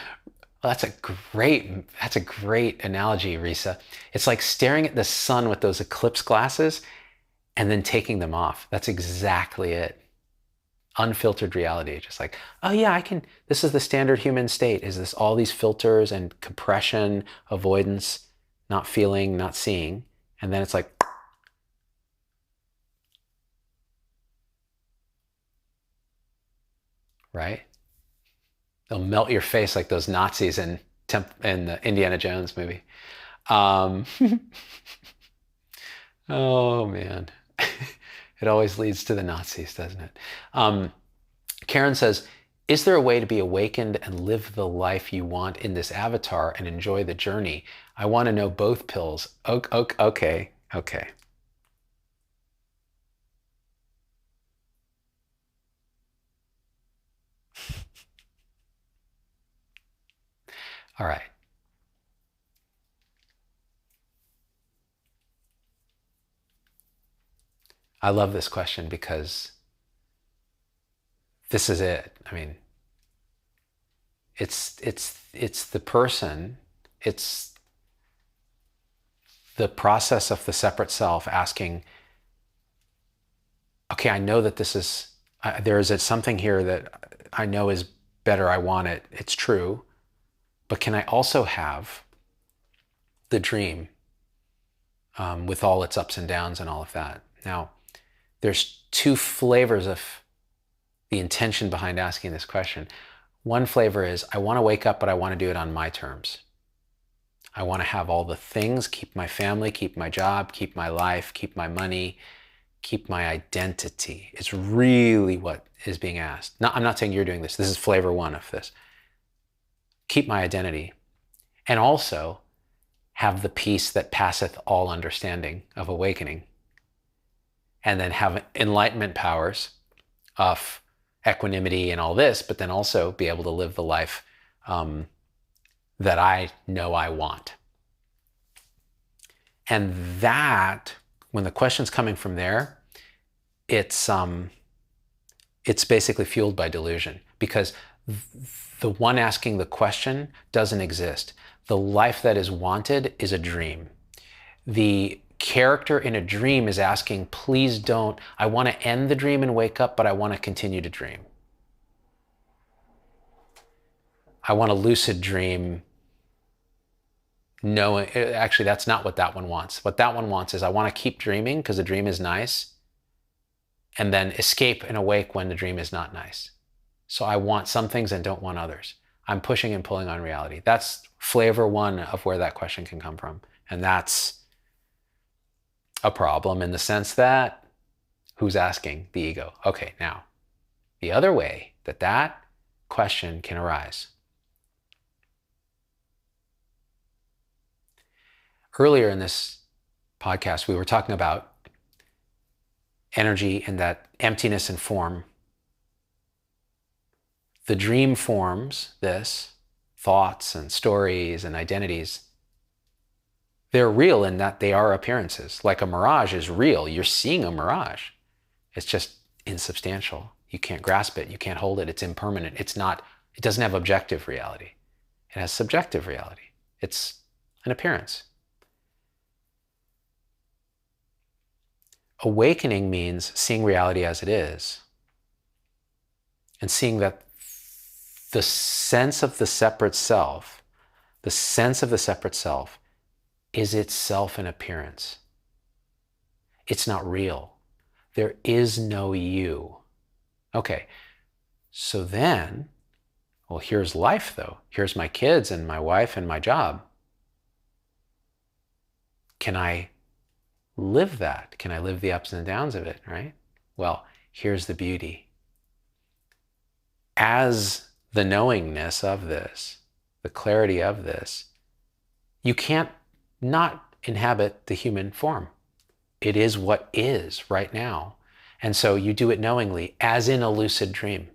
that's a great analogy, Risa. It's like staring at the sun with those eclipse glasses and then taking them off. That's exactly it. Unfiltered reality. Just like, oh yeah, this is the standard human state. Is this all these filters and compression, avoidance, not feeling, not seeing. And then it's like, right? They'll melt your face like those Nazis in the Indiana Jones movie. Oh man, it always leads to the Nazis, doesn't it? Karen says, is there a way to be awakened and live the life you want in this avatar and enjoy the journey? I want to know both pills. Okay. All right. I love this question because this is it. I mean, it's the person, it's the process of the separate self asking, okay, I know that this is, there is something here that I know is better, I want it, it's true, but can I also have the dream with all its ups and downs and all of that? Now, there's two flavors of the intention behind asking this question. One flavor is, I want to wake up, but I want to do it on my terms. I want to have all the things, keep my family, keep my job, keep my life, keep my money, keep my identity. It's really what is being asked. Now, I'm not saying you're doing this. This is flavor one of this. Keep my identity. And also have the peace that passeth all understanding of awakening. And then have enlightenment powers of equanimity and all this, but then also be able to live the life that I know I want. And that, when the question's coming from there, it's basically fueled by delusion, because the one asking the question doesn't exist. The life that is wanted is a dream. The character in a dream is asking, please don't, I want to end the dream and wake up, but I want to continue to dream. I want a lucid dream. No, actually, that's not what that one wants. What that one wants is, I want to keep dreaming because the dream is nice, and then escape and awake when the dream is not nice. So I want some things and don't want others. I'm pushing and pulling on reality. That's flavor one of where that question can come from. And that's a problem in the sense that, who's asking? The ego. Okay, now, the other way that that question can arise. Earlier in this podcast, we were talking about energy and that emptiness and form. The dream forms, this, thoughts and stories and identities, they're real in that they are appearances. Like a mirage is real. You're seeing a mirage. It's just insubstantial. You can't grasp it. You can't hold it. It's impermanent. It doesn't have objective reality. It has subjective reality. It's an appearance. Awakening means seeing reality as it is and seeing that the sense of the separate self, is itself an appearance. It's not real. There is no you. Okay, so then, well, here's life though. Here's my kids and my wife and my job. Can I live that? Can I live the ups and downs of it, right? Well, here's the beauty. As the knowingness of this, the clarity of this, you can't not inhabit the human form. It is what is right now. And so you do it knowingly, as in a lucid dream.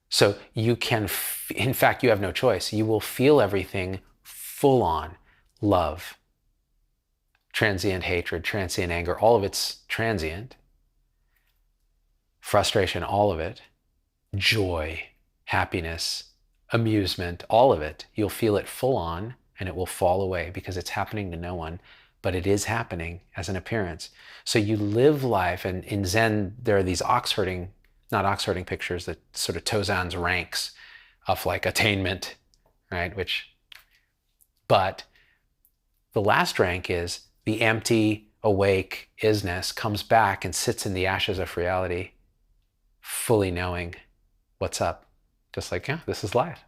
So you can, in fact, you have no choice. You will feel everything full on. Love, transient hatred, transient anger, all of it's transient. Frustration, all of it. Joy, happiness, amusement, all of it. You'll feel it full on and it will fall away because it's happening to no one, but it is happening as an appearance. So you live life, and in Zen, there are these not ox herding pictures, that sort of Tozan's ranks of like attainment, right? But the last rank is the empty, awake isness comes back and sits in the ashes of reality, fully knowing what's up. Just like, yeah, this is life.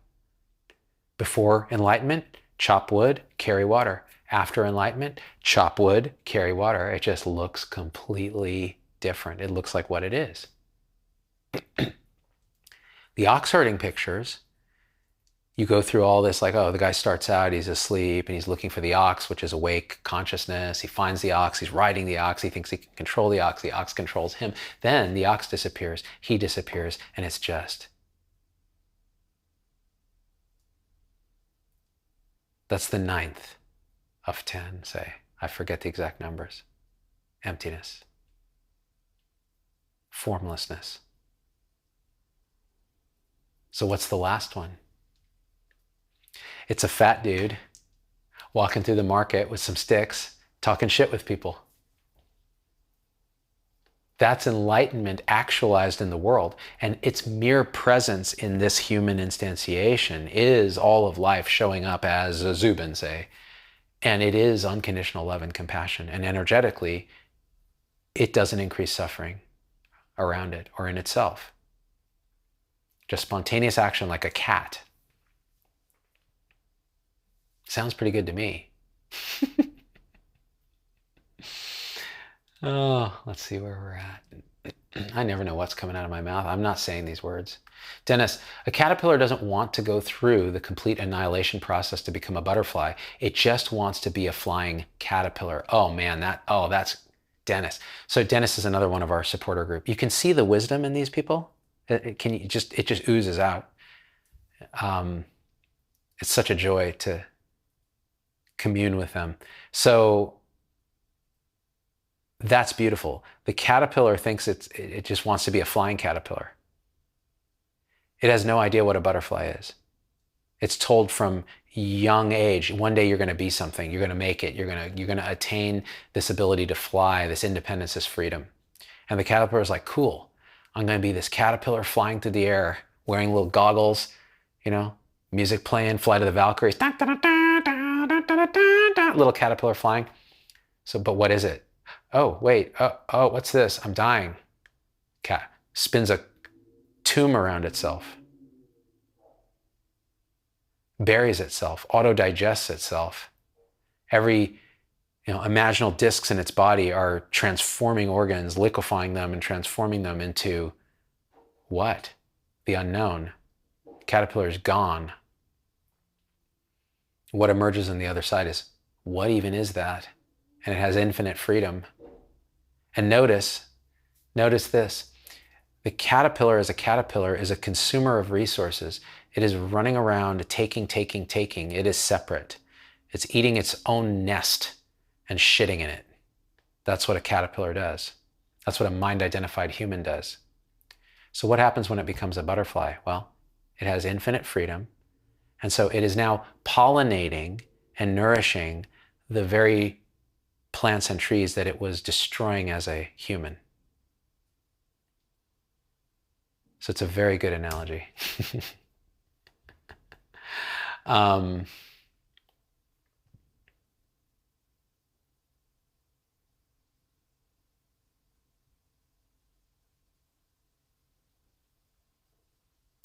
Before enlightenment, chop wood, carry water. After enlightenment, chop wood, carry water. It just looks completely different. It looks like what it is. The ox herding pictures, you go through all this like, oh, the guy starts out, he's asleep, and he's looking for the ox, which is awake consciousness. He finds the ox, he's riding the ox, he thinks he can control the ox controls him. Then the ox disappears, he disappears, and it's just. That's the 9th of 10, say. I forget the exact numbers. Emptiness. Formlessness. So what's the last one? It's a fat dude walking through the market with some sticks, talking shit with people. That's enlightenment actualized in the world. And its mere presence in this human instantiation is all of life showing up as a Zubin, say. And it is unconditional love and compassion. And energetically, it doesn't increase suffering around it or in itself. Just spontaneous action like a cat. Sounds pretty good to me. Oh, let's see where we're at. I never know what's coming out of my mouth. I'm not saying these words. Dennis, a caterpillar doesn't want to go through the complete annihilation process to become a butterfly. It just wants to be a flying caterpillar. Oh man, that's Dennis. So Dennis is another one of our supporter group. You can see the wisdom in these people. It just oozes out. It's such a joy to commune with them. So that's beautiful. The caterpillar thinks it just wants to be a flying caterpillar. It has no idea what a butterfly is. It's told from young age, one day you're going to be something, you're going to make it, you're going to attain this ability to fly, this independence, this freedom. And the caterpillar is like, cool, I'm going to be this caterpillar flying through the air, wearing little goggles, you know, music playing, Flight of the Valkyries, little caterpillar flying. So, but what is it? Oh, wait, oh, what's this? I'm dying. Cat spins a tomb around itself, buries itself, auto-digests itself. Every, imaginal discs in its body are transforming organs, liquefying them and transforming them into what? The unknown. Caterpillar is gone. What emerges on the other side is, what even is that? And it has infinite freedom. And notice this. The caterpillar as a caterpillar is a consumer of resources. It is running around taking. It is separate. It's eating its own nest and shitting in it. That's what a caterpillar does. That's what a mind-identified human does. So what happens when it becomes a butterfly? Well, it has infinite freedom. And so it is now pollinating and nourishing the very plants and trees that it was destroying as a human. So it's a very good analogy.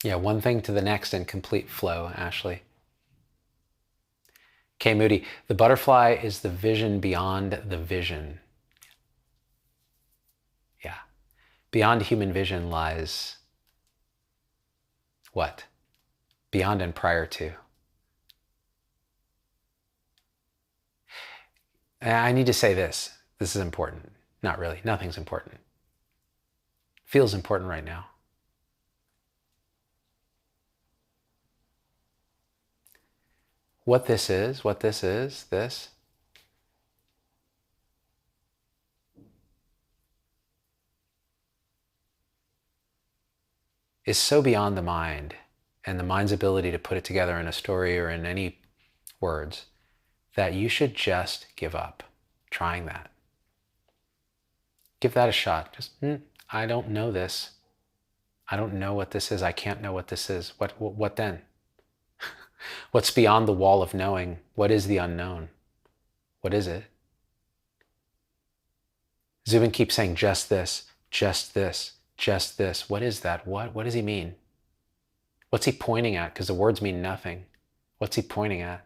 Yeah, one thing to the next in complete flow, Ashley. K. Moody, the butterfly is the vision beyond the vision. Yeah. Beyond human vision lies what? Beyond and prior to. And I need to say this. This is important. Not really. Nothing's important. Feels important right now. What this is, this is so beyond the mind and the mind's ability to put it together in a story or in any words that you should just give up trying that. Give that a shot. Just, I don't know this. I don't know what this is. I can't know what this is. What then? What's beyond the wall of knowing? What is the unknown? What is it? Zubin keeps saying just this, just this, just this. What is that? What does he mean? What's he pointing at? Because the words mean nothing. What's he pointing at?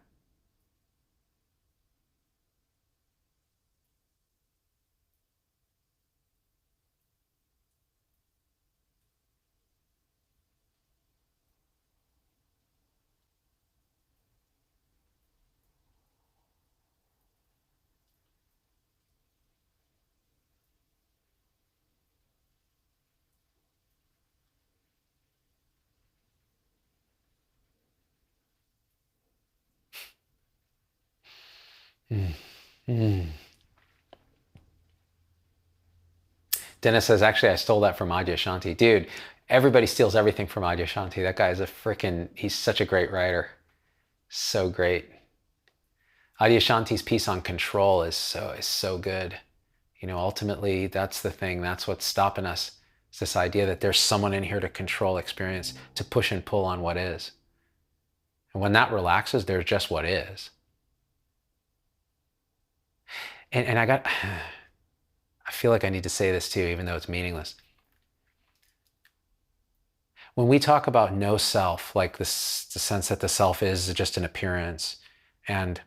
Mm. Mm. Dennis says, actually, I stole that from Adyashanti. Dude, everybody steals everything from Adyashanti. That guy is he's such a great writer. So great. Adyashanti's piece on control is so good. You know, ultimately, that's the thing. That's what's stopping us. It's this idea that there's someone in here to control experience, to push and pull on what is. And when that relaxes, there's just what is. And I feel like I need to say this too, even though it's meaningless. When we talk about no self, like this, the sense that the self is just an appearance, and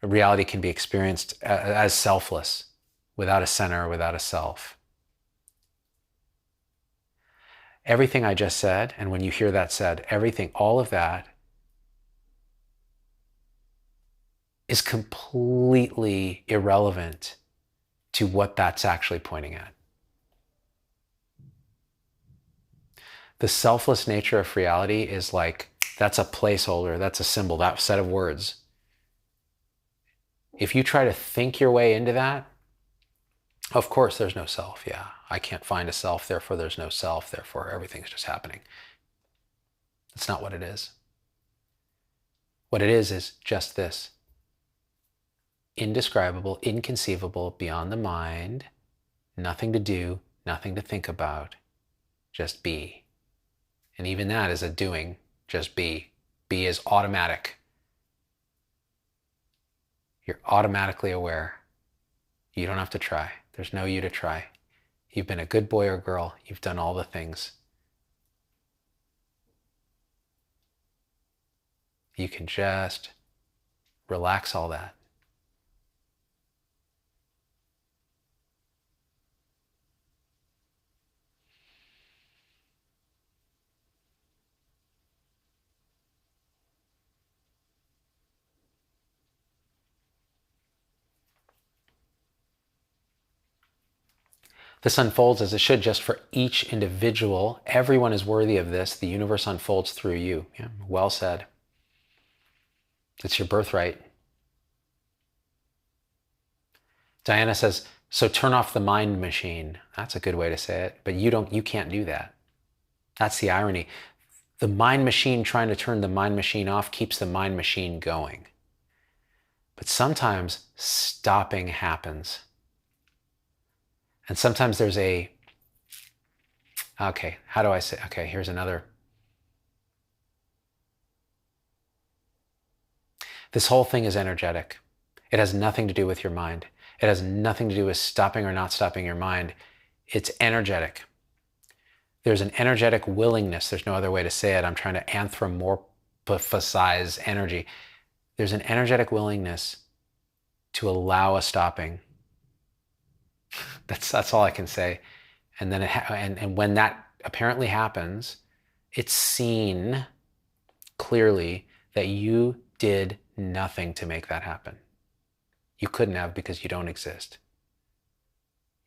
reality can be experienced as selfless, without a center, without a self. Everything I just said, and when you hear that said, everything, all of that is completely irrelevant to what that's actually pointing at. The selfless nature of reality is like, that's a placeholder, that's a symbol, that set of words. If you try to think your way into that, of course there's no self. Yeah, I can't find a self, therefore there's no self, therefore everything's just happening. That's not what it is. What it is just this. Indescribable, inconceivable, beyond the mind, nothing to do, nothing to think about, just be. And even that is a doing, just be. Be is automatic. You're automatically aware. You don't have to try. There's no you to try. You've been a good boy or girl. You've done all the things. You can just relax all that. This unfolds as it should just for each individual. Everyone is worthy of this. The universe unfolds through you. Yeah, well said. It's your birthright. Diana says, so turn off the mind machine. That's a good way to say it, but you can't do that. That's the irony. The mind machine trying to turn the mind machine off keeps the mind machine going. But sometimes stopping happens. And sometimes there's okay, how do I say, okay, here's another. This whole thing is energetic. It has nothing to do with your mind. It has nothing to do with stopping or not stopping your mind. It's energetic. There's an energetic willingness. There's no other way to say it. I'm trying to anthropomorphize energy. There's an energetic willingness to allow a stopping. That's all I can say. And then and when that apparently happens, it's seen clearly that you did nothing to make that happen. You couldn't have, because you don't exist.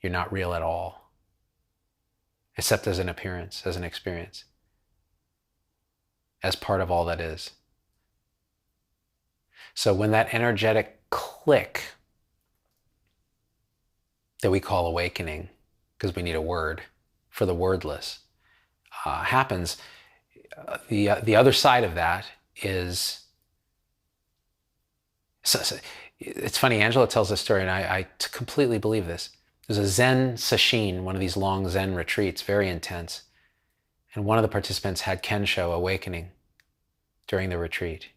You're not real at all, except as an appearance, as an experience, as part of all that is. So when that energetic click that we call awakening, because we need a word for the wordless, happens, the other side of that is, it's funny, Angela tells this story, and I completely believe this. There's a Zen sesshin, one of these long Zen retreats, very intense. And one of the participants had Kensho awakening during the retreat,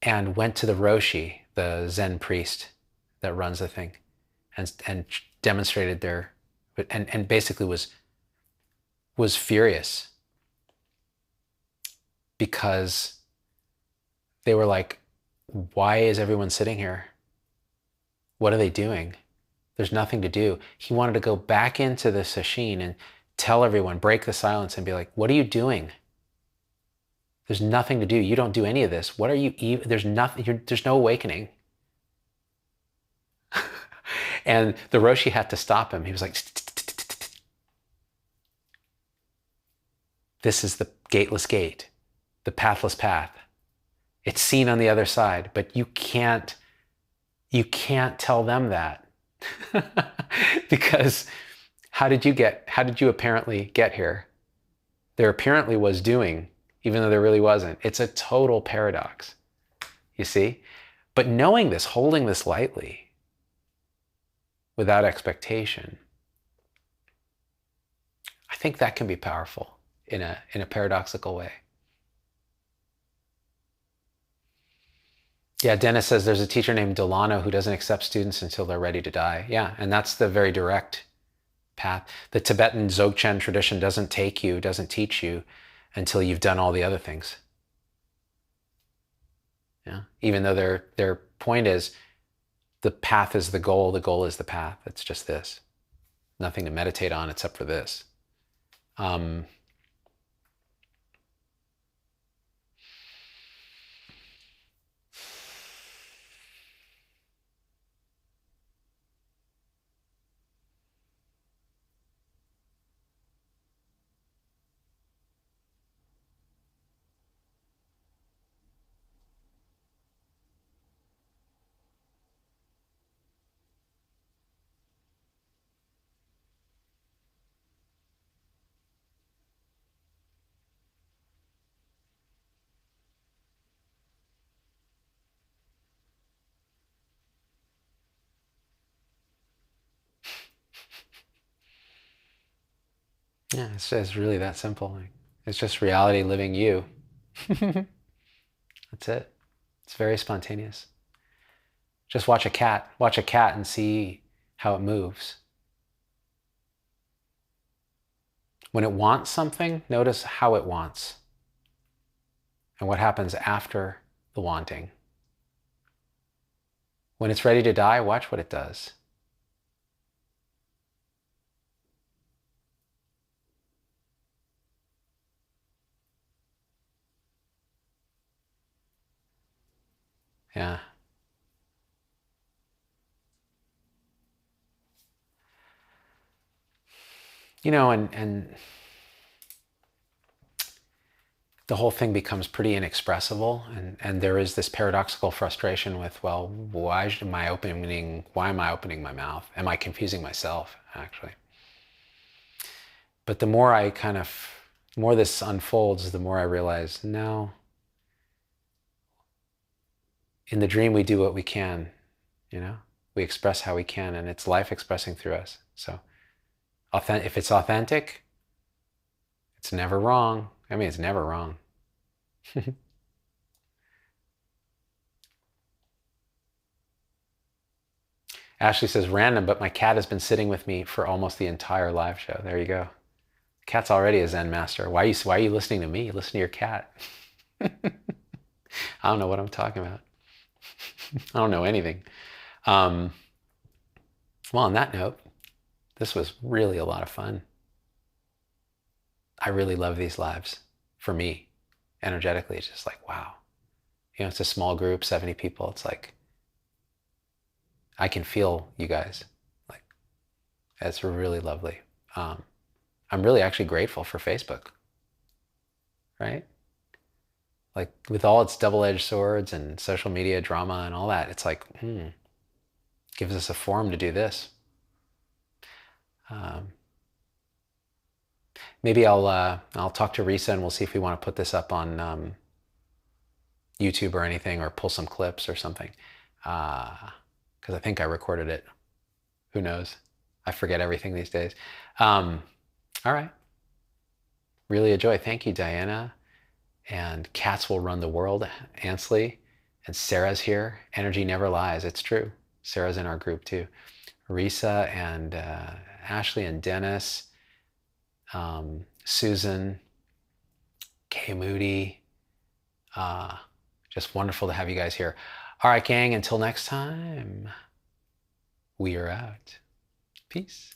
and went to the Roshi, the Zen priest that runs the thing, and demonstrated and basically was furious, because they were like, why is everyone sitting here? What are they doing? There's nothing to do. He wanted to go back into the sesshin and tell everyone, break the silence and be like, what are you doing? There's nothing to do. You don't do any of this. What are you, there's nothing, there's no awakening. And the Roshi had to stop him. He was like, this is the gateless gate, the pathless path. It's seen on the other side, but you can't tell them that. Because how did you apparently get here? There apparently was doing, even though there really wasn't. It's a total paradox, you see? But knowing this, holding this lightly, without expectation, I think that can be powerful in a paradoxical way. Yeah, Dennis says there's a teacher named Delano who doesn't accept students until they're ready to die. Yeah, and that's the very direct path. The Tibetan Dzogchen tradition doesn't teach you until you've done all the other things. Yeah, even though their point is the path is the goal is the path. It's just this. Nothing to meditate on except for this. Yeah, it's really that simple. It's just reality living you. That's it. It's very spontaneous. Just watch a cat. Watch a cat and see how it moves. When it wants something, notice how it wants and what happens after the wanting. When it's ready to die, watch what it does. Yeah. You know, and the whole thing becomes pretty inexpressible, and there is this paradoxical frustration with, well, why am I opening my mouth? Am I confusing myself, actually? But the more this unfolds, the more I realize, no, in the dream we do what we can, you know? We express how we can, and it's life expressing through us. So if it's authentic, it's never wrong. I mean, it's never wrong. Ashley says, random, but my cat has been sitting with me for almost the entire live show. There you go. The cat's already a Zen master. Why are you listening to me? Listen to your cat. I don't know what I'm talking about. I don't know anything. Well, on that note, this was really a lot of fun. I really love these lives. For me, energetically, it's just like, wow. You know, it's a small group, 70 people. It's like, I can feel you guys. Like, it's really lovely. I'm really actually grateful for Facebook, right? Like, with all its double-edged swords and social media drama and all that, it's like, gives us a forum to do this. Maybe I'll talk to Risa and we'll see if we want to put this up on YouTube or anything, or pull some clips or something. Because I think I recorded it. Who knows? I forget everything these days. All right. Really a joy. Thank you, Diana. And cats will run the world, Ansley. And Sarah's here. Energy never lies. It's true. Sarah's in our group too. Risa and Ashley and Dennis. Susan. Kay Moody. Just wonderful to have you guys here. All right, gang, until next time, we are out. Peace.